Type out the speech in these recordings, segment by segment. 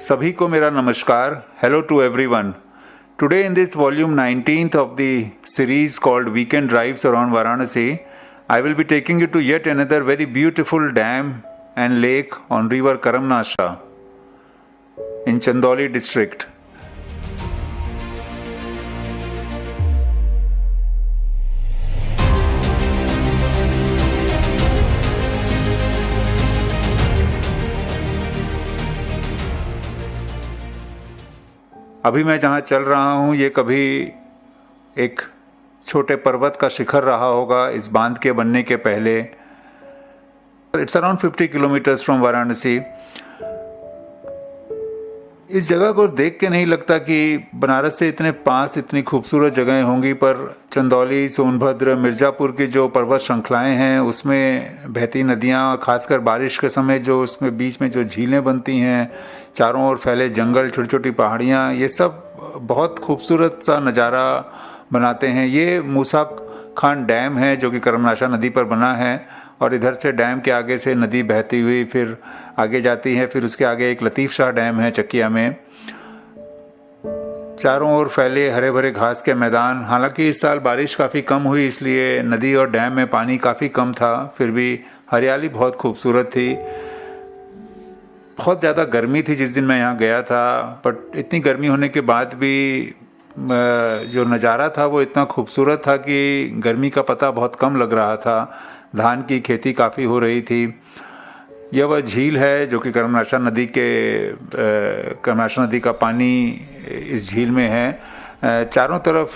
सभी को मेरा नमस्कार. Hello to everyone. Today in this volume 19th of the series called Weekend Drives around Varanasi, I will be taking you to yet another very beautiful dam and lake on river Karamnasha in Chandauli district. अभी मैं जहाँ चल रहा हूँ ये कभी एक छोटे पर्वत का शिखर रहा होगा इस बांध के बनने के पहले. It's around 50 kilometres from Varanasi. इस जगह को देख के नहीं लगता कि बनारस से इतने पास इतनी खूबसूरत जगहें होंगी, पर चंदौली, सोनभद्र, मिर्ज़ापुर की जो पर्वत श्रृंखलाएं हैं उसमें बहती नदियाँ, खासकर बारिश के समय जो उसमें बीच में जो झीलें बनती हैं, चारों ओर फैले जंगल, छोटी छोटी पहाड़ियाँ, ये सब बहुत खूबसूरत सा नज़ारा बनाते हैं. ये मूसा खान डैम है जो कि करमनाशा नदी पर बना है और इधर से डैम के आगे से नदी बहती हुई फिर आगे जाती है. फिर उसके आगे एक लतीफ़ शाह डैम है चकिया में. चारों ओर फैले हरे भरे घास के मैदान. हालांकि इस साल बारिश काफ़ी कम हुई इसलिए नदी और डैम में पानी काफ़ी कम था, फिर भी हरियाली बहुत खूबसूरत थी. बहुत ज़्यादा गर्मी थी जिस दिन मैं यहाँ गया था, बट इतनी गर्मी होने के बाद भी जो नज़ारा था वो इतना खूबसूरत था कि गर्मी का पता बहुत कम लग रहा था. धान की खेती काफ़ी हो रही थी. यह वह झील है जो कि करमनाशा नदी का पानी इस झील में है. चारों तरफ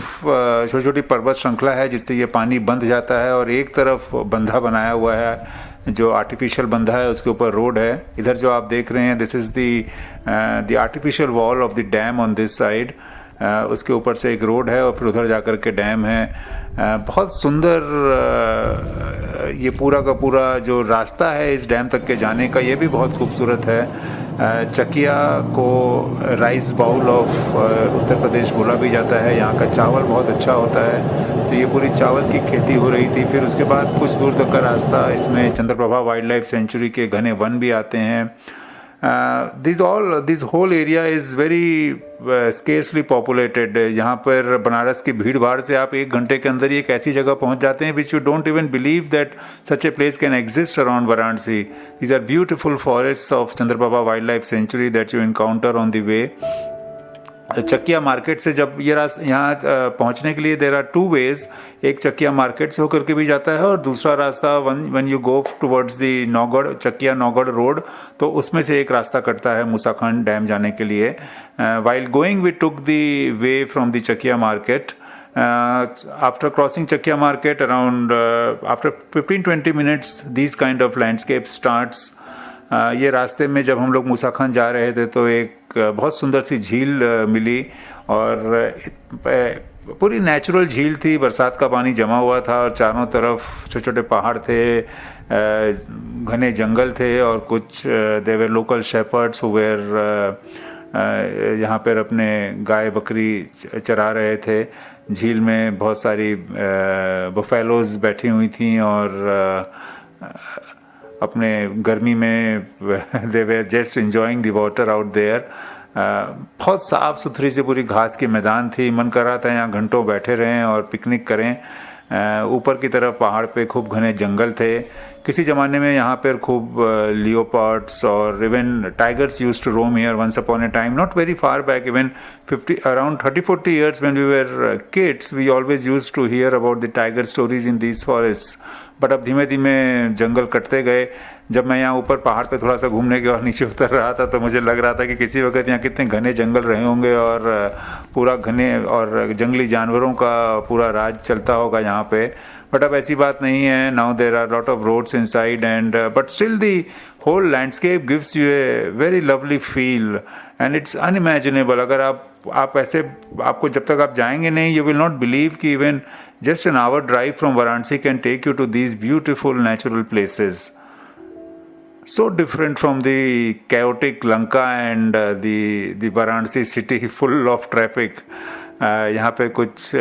छोटी छोटी पर्वत श्रृंखला है जिससे ये पानी बंध जाता है और एक तरफ बंधा बनाया हुआ है जो आर्टिफिशियल बंधा है, उसके ऊपर रोड है. इधर जो आप देख रहे हैं this is the artificial wall of the dam on this side. उसके ऊपर से एक रोड है और फिर उधर जाकर के डैम है. बहुत सुंदर ये पूरा का पूरा जो रास्ता है इस डैम तक के जाने का, ये भी बहुत खूबसूरत है. चकिया को rice bowl of Uttar Pradesh बोला भी जाता है. यहाँ का चावल बहुत अच्छा होता है, तो ये पूरी चावल की खेती हो रही थी. फिर उसके बाद कुछ दूर तक का रास्ता इसमें चंद्रप्रभा वाइल्ड लाइफ सेंचुरी के घने वन भी आते हैं. This whole area is very scarcely populated. यहाँ पर बनारस की भीड़ भाड़ से आप 1 घंटे के अंदर ही एक ऐसी जगह पहुँच जाते हैं which you don't even believe that such a place can exist around Varanasi. These are beautiful forests of Chandraprabha Wildlife Sanctuary that you encounter on the way. Chakiya market से जब ये रास्ता यहाँ पहुँचने के लिए देर आर 2 ways. एक Chakiya market से होकर के भी जाता है और दूसरा रास्ता when you go towards the Naugarh, Chakiya Naugarh road, तो उसमें से एक रास्ता कटता है मूसा खान डैम जाने के लिए. While going we took the way from the Chakiya market. After crossing Chakya market around after 15-20 minutes these kind of landscape starts. ये रास्ते में जब हम लोग मूसा खान जा रहे थे तो एक बहुत सुंदर सी झील मिली और पूरी नेचुरल झील थी. बरसात का पानी जमा हुआ था और चारों तरफ छोटे छोटे पहाड़ थे, घने जंगल थे और कुछ देवर लोकल शेपर्ड्स हु वेयर यहाँ पर अपने गाय बकरी चरा रहे थे. झील में बहुत सारी बफेलोज बैठी हुई थी और अपने गर्मी में they were just enjoying the water out there. बहुत साफ़ सुथरी सी पूरी घास की मैदान थी. मन कर रहा था यहाँ घंटों बैठे रहें और पिकनिक करें. ऊपर की तरफ पहाड़ पे खूब घने जंगल थे. किसी ज़माने में यहाँ पर खूब लियोपार्ड्स और even tigers used to roam here once upon a time, not very far back, even around 30-40 years when we were kids we always used to hear about the tiger stories in these forests. But अब धीमे धीमे जंगल कटते गए. जब मैं यहाँ ऊपर पहाड़ पे थोड़ा सा घूमने के और नीचे उतर रहा था तो मुझे लग रहा था कि किसी वक्त यहाँ कितने घने जंगल रहे होंगे और पूरा घने और जंगली जानवरों का पूरा राज चलता होगा यहाँ पे. बट अब ऐसी बात नहीं है. Now there are lot of roads inside and but still the whole landscape gives you a very lovely feel and it's unimaginable. अगर आप ऐसे आपको जब तक आप जाएंगे नहीं, यू विल नॉट बिलीव कि even just an hour drive from Varanasi can take you to these beautiful natural places. So different from the chaotic Lanka and the Varanasi city full of traffic. यहाँ पे कुछ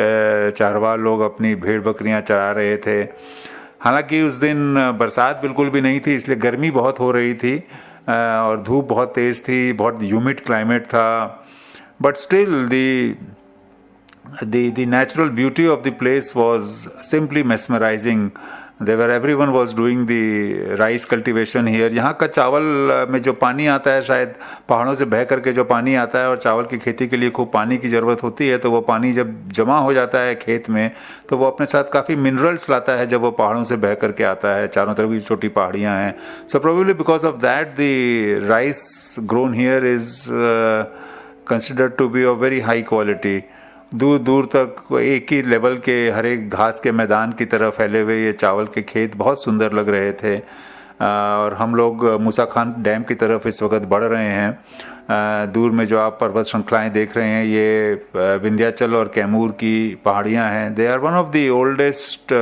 चारवाह लोग अपनी भेड़ बकरियाँ चरा रहे थे. हालांकि उस दिन बरसात बिल्कुल भी नहीं थी इसलिए गर्मी बहुत हो रही थी. और धूप बहुत तेज़ थी, बहुत ह्यूमिड क्लाइमेट था, but still the natural beauty of the place was simply mesmerizing. Everyone was doing the rice cultivation here. यहाँ का चावल में जो पानी आता है, शायद पहाड़ों से बह करके जो पानी आता है, और चावल की खेती के लिए खूब पानी की ज़रूरत होती है, तो वो पानी जब जमा हो जाता है खेत में, तो वो अपने साथ काफ़ी मिनरल्स लाता है जब वो पहाड़ों से बह करके आता है। चारों तरफ की छोटी पहाड़ियाँ हैं, so probably because of that the rice grown here is considered to be of very high quality. दूर दूर तक एक ही लेवल के हरे घास के मैदान की तरह फैले हुए ये चावल के खेत बहुत सुंदर लग रहे थे। और हम लोग मूसा खान डैम की तरफ इस वक्त बढ़ रहे हैं। दूर में जो आप पर्वत श्रृंखलाएं देख रहे हैं, ये विंध्याचल और कैमूर की पहाड़ियां हैं। They are one of the oldest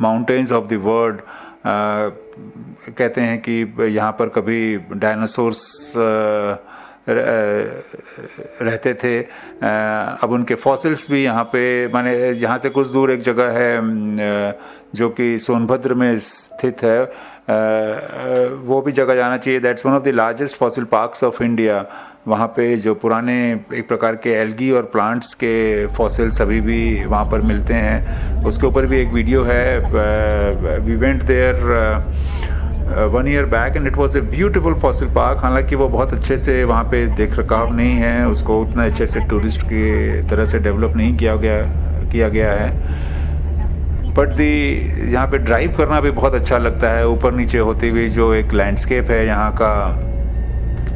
mountains of the world. कहते हैं कि यहाँ पर कभी डायनासोर्स रहते थे। अब उनके फॉसिल्स भी यहाँ पे, माने यहाँ से कुछ दूर एक जगह है जो कि सोनभद्र में स्थित है, वो भी जगह जाना चाहिए। That's one of the largest fossil parks of India. वहाँ पे जो पुराने एक प्रकार के एल्गी और प्लांट्स के फॉसिल्स अभी भी वहाँ पर मिलते हैं। उसके ऊपर भी एक वीडियो है। We went there 1 year back and it was a beautiful fossil park। हालांकि वो बहुत अच्छे से वहाँ पे देख रखाव नहीं है, उसको उतना अच्छे से टूरिस्ट की तरह से डेवलप नहीं किया गया है। बट यहाँ पे ड्राइव करना भी बहुत अच्छा लगता है, ऊपर नीचे होती हुई जो एक लैंडस्केप है यहाँ का,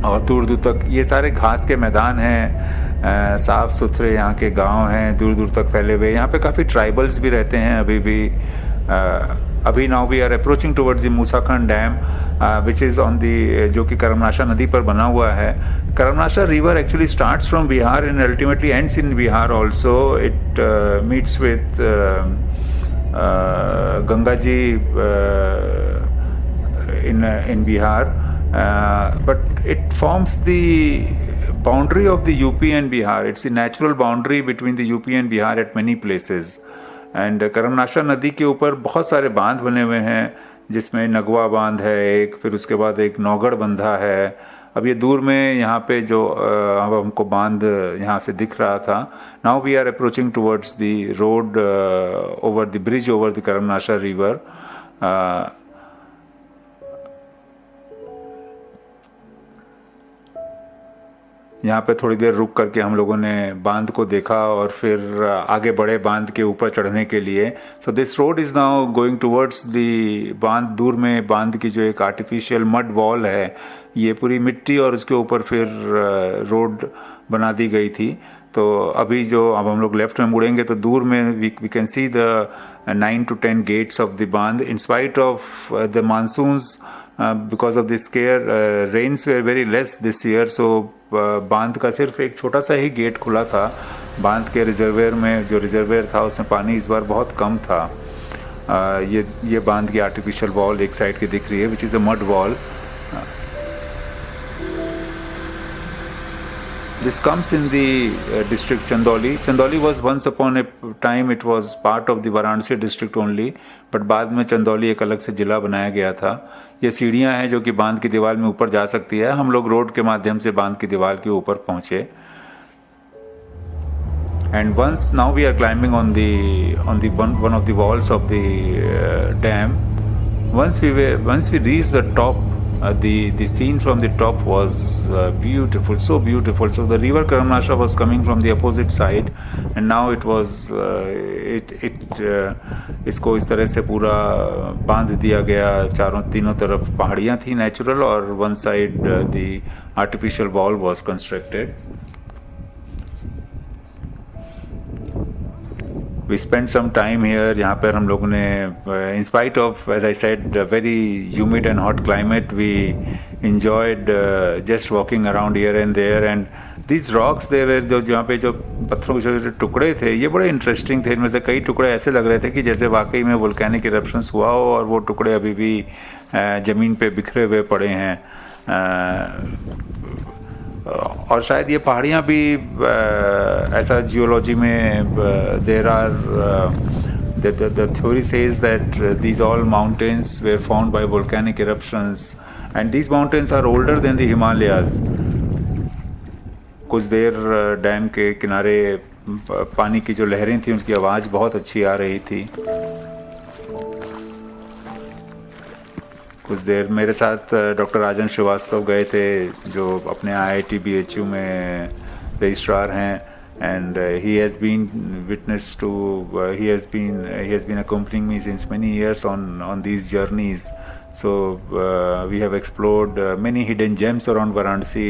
और दूर दूर तक ये सारे घास के मैदान हैं, साफ़ सुथरे यहाँ के गांव हैं दूर दूर तक फैले हुए। यहाँ पे काफ़ी ट्राइबल्स भी रहते हैं अभी भी। अभी now we are approaching towards the Moosa Khan dam which is on the, जो कि करमनाशा नदी पर बना हुआ है। Karmanasha river actually starts from Bihar and ultimately ends in Bihar also. It meets with Ganga ji in Bihar, but it forms the boundary of the UP and Bihar. It's the natural boundary between the UP and Bihar at many places. And करमनाशा नदी के ऊपर बहुत सारे बांध बने हुए हैं, जिसमें नगवा बांध है एक, फिर उसके बाद एक नौगढ़ बंधा है। अब ये दूर में यहाँ पे जो अब हमको बांध यहाँ से दिख रहा था। Now we are approaching towards the road over the bridge over the Karmanasha river. यहाँ पे थोड़ी देर रुक करके हम लोगों ने बांध को देखा और फिर आगे बढ़े बांध के ऊपर चढ़ने के लिए। So this road is now going towards the बांध। दूर में बांध की जो एक आर्टिफिशियल मड वॉल है, ये पूरी मिट्टी और उसके ऊपर फिर रोड बना दी गई थी। तो अभी जो अब हम लोग लेफ्ट में मुड़ेंगे तो दूर में we can see the 9 to 10 gates of the बांध। In spite of the monsoons, because of the scare, rains were very less this year, so बांध का सिर्फ एक छोटा सा ही गेट खुला था। बांध के रिजर्वेयर में, जो रिजर्वेयर था उसमें पानी इस बार बहुत कम था। ये बांध की आर्टिफिशियल वॉल एक साइड की दिख रही है, which is the mud wall. This comes in the district Chandoli. Chandoli was once upon a time, it was part of the Varanasi district only, but बाद में चंदौली एक अलग से जिला बनाया गया था। ये सीढ़ियाँ हैं जो कि बांध की दीवार में ऊपर जा सकती है। हम लोग रोड के माध्यम से बांध की दीवार के ऊपर पहुँचे। And once now we are climbing on the one of the walls of the dam. Once we reached the top, the scene from the top was beautiful, so beautiful. So the river Karamnasha was coming from the opposite side, and now it was इसको इस तरह से पूरा बांध दिया गया। तीनों तरफ पहाड़ियाँ थी नेचुरल, और one side the artificial wall was constructed. We spent some time here. यहाँ पर हम लोगों ने, in spite of, as I said, very humid and hot climate, we enjoyed just walking around here and there. And these rocks, they were जो यहाँ पे जो पत्थरों के छोटे छोटे टुकड़े थे, ये बड़े इंटरेस्टिंग थे। इनमें से कई टुकड़े ऐसे लग रहे थे कि जैसे वाकई में वोल्केनिक इरप्शंस हुआ हो, और वो टुकड़े अभी भी ज़मीन पे बिखरे हुए पड़े हैं। और शायद ये पहाड़ियाँ भी ऐसा जियोलॉजी में देर the theory says that these all mountains were formed by volcanic eruptions, and these mountains are older than the Himalayas. कुछ देर डैम के किनारे पानी की जो लहरें थी उनकी आवाज़ बहुत अच्छी आ रही थी। कुछ देर मेरे साथ डॉक्टर राजन श्रीवास्तव गए थे जो अपने IIT BHU में रजिस्ट्रार हैं, and he has been witness to he has been accompanying me since many years on these journeys. So we have explored many hidden gems around Varanasi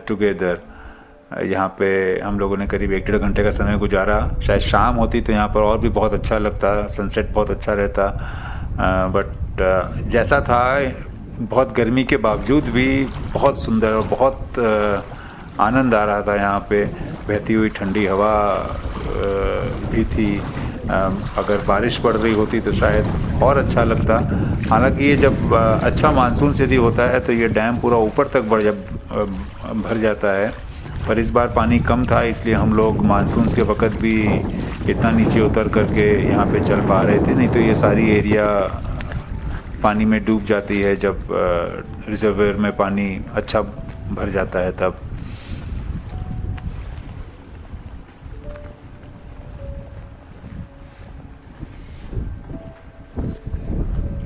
together. यहाँ पे हम लोगों ने करीब 1-1.5 घंटे का समय गुजारा। शायद शाम होती तो यहाँ पर और भी बहुत अच्छा लगता, सनसेट बहुत अच्छा रहता, बट जैसा था बहुत गर्मी के बावजूद भी बहुत सुंदर और बहुत आनंद आ रहा था। यहाँ पे बहती हुई ठंडी हवा भी थी। अगर बारिश पड़ रही होती तो शायद और अच्छा लगता। हालांकि ये जब अच्छा मानसून से भी होता है तो ये डैम पूरा ऊपर तक भर जाता है, पर इस बार पानी कम था इसलिए हम लोग मानसून के वक्त भी इतना नीचे उतर करके यहाँ पे चल पा रहे थे। नहीं तो ये सारी एरिया पानी में डूब जाती है जब रिजर्वेयर में पानी अच्छा भर जाता है तब।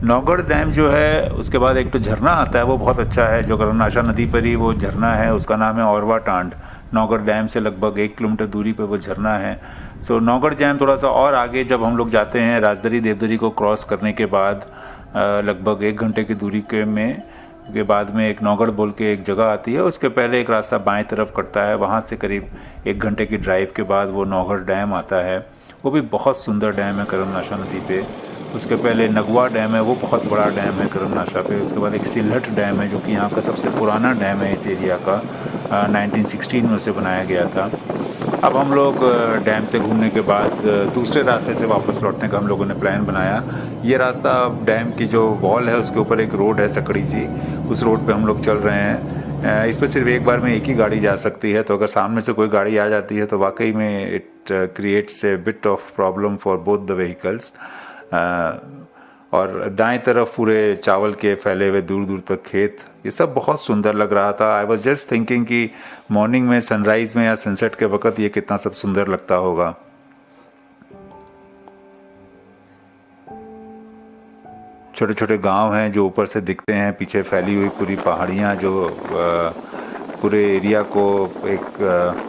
नौगढ़ डैम जो है उसके बाद एक तो झरना आता है, वो बहुत अच्छा है, जो कर्मनाशा नदी पर ही वो झरना है, उसका नाम है औरवा टांड। नौगढ़ डैम से लगभग 1 किलोमीटर दूरी पर वो झरना है। सो नौगढ़ डैम थोड़ा सा और आगे जब हम लोग जाते हैं राजदरी देवदरी को क्रॉस करने के बाद लगभग 1 घंटे की दूरी के बाद में एक नौगढ़ बोल के एक जगह आती है। उसके पहले एक रास्ता बाएं तरफ कटता है, वहाँ से करीब 1 घंटे की ड्राइव के बाद वो नौगढ़ डैम आता है। वो भी बहुत सुंदर डैम है कर्मनाशा नदी पे। उसके पहले नगवा डैम है, वो बहुत बड़ा डैम है कर्मनाशा पे। उसके बाद एक सिल्हट डैम है जो कि यहाँ का सबसे पुराना डैम है इस एरिया का, 1916 में उसे बनाया गया था। अब हम लोग डैम से घूमने के बाद दूसरे रास्ते से वापस लौटने का हम लोगों ने प्लान बनाया। ये रास्ता डैम की जो वॉल है उसके ऊपर एक रोड है सकड़ी सी, उस रोड पे हम लोग चल रहे हैं। इस पर सिर्फ एक बार में एक ही गाड़ी जा सकती है, तो अगर सामने से कोई गाड़ी आ जाती है तो वाकई में it creates a bit of problem for both the vehicles. और दाएं तरफ पूरे चावल के फैले हुए दूर दूर तक खेत, ये सब बहुत सुंदर लग रहा था। आई वॉज जस्ट थिंकिंग कि मॉर्निंग में सनराइज में या सनसेट के वक्त ये कितना सब सुंदर लगता होगा। छोटे छोटे गांव हैं जो ऊपर से दिखते हैं, पीछे फैली हुई पूरी पहाड़ियाँ जो पूरे एरिया को एक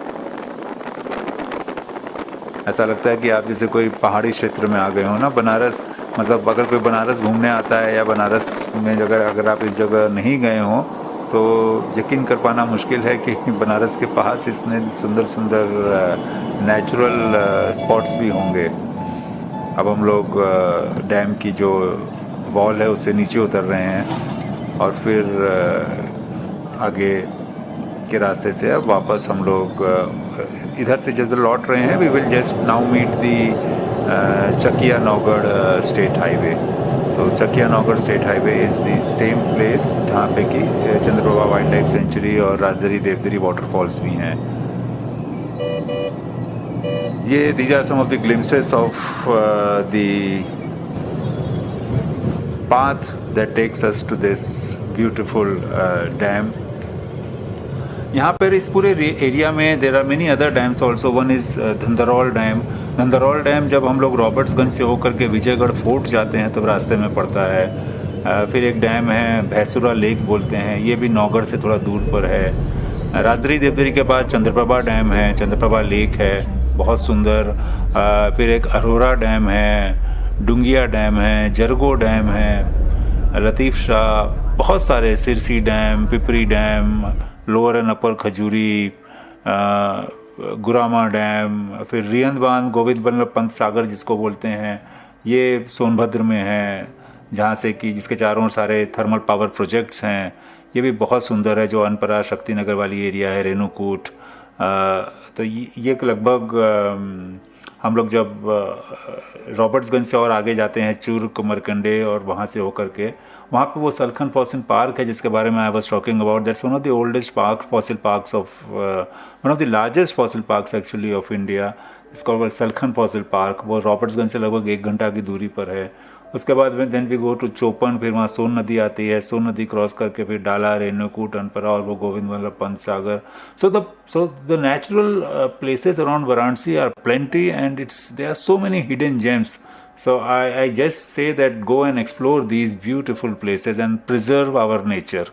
ऐसा लगता है कि आप जैसे कोई पहाड़ी क्षेत्र में आ गए हो ना। बनारस, मतलब अगर कोई बनारस घूमने आता है या बनारस में अगर आप इस जगह नहीं गए हो तो यकीन कर पाना मुश्किल है कि बनारस के पास इतने सुंदर सुंदर नेचुरल स्पॉट्स भी होंगे। अब हम लोग डैम की जो वॉल है उससे नीचे उतर रहे हैं और फिर आगे के रास्ते से अब वापस हम लोग इधर से जब लौट रहे हैं। We will just now meet the Chakia Naugarh state highway. तो Chakia Naugarh state highway is the same place जहाँ पे कि चंद्रप्रभा वाइल्ड लाइफ सेंचुरी और राजदरी देवदरी वाटरफॉल्स भी हैं। ये these are some of the glimpses of the path that takes us to this beautiful dam. यहाँ पर इस पूरे एरिया में there are many other dams also. One is Dhandhraul dam. Dhandhraul dam जब हम लोग रॉबर्ट्सगंज से होकर के विजयगढ़ फोर्ट जाते हैं तब रास्ते में पड़ता है। फिर एक डैम है भैंसुरा लेक बोलते हैं, ये भी नौगढ़ से थोड़ा दूर पर है। राजदरी देवदरी के बाद चंद्रप्रभा डैम है, चंद्रप्रभा लेक है बहुत सुंदर। फिर एक अरोरा डैम है, डुंगिया डैम है, जरगो डैम है, लतीफ़ शाह, बहुत सारे, Sirsi dam, Pipri dam, lower and upper Khajuri, Gurama dam, फिर रियंद बांध गोविंद बल्लभ पंत सागर जिसको बोलते हैं, ये सोनभद्र में है, जहाँ से कि जिसके चारों सारे थर्मल पावर प्रोजेक्ट्स हैं। ये भी बहुत सुंदर है। जो अनपरा शक्ति नगर वाली एरिया है, रेणुकूट, तो ये लगभग हम लोग जब रॉबर्ट्सगंज से और आगे जाते हैं चूर्क मरकंडे और वहाँ से होकर के वहाँ पे वो सलखन फॉसिल पार्क है जिसके बारे में I was talking about. That's one of the oldest park fossil parks of one of the largest fossil parks actually of India. इसका कॉल्ड सलखन फॉसिल पार्क. वो रॉबर्ट्सगंज से लगभग 1 घंटा की दूरी पर है. उसके बाद में then we go to Chopan, फिर वहाँ सोन नदी आती है. सोन नदी क्रॉस करके फिर डाला, रेणुकूट, अनपरा और वो Govind Vallabh Pant Sagar. So the natural places around Varanasi are plenty, and there are so many hidden gems. So I just say that go and explore these beautiful places and preserve our nature.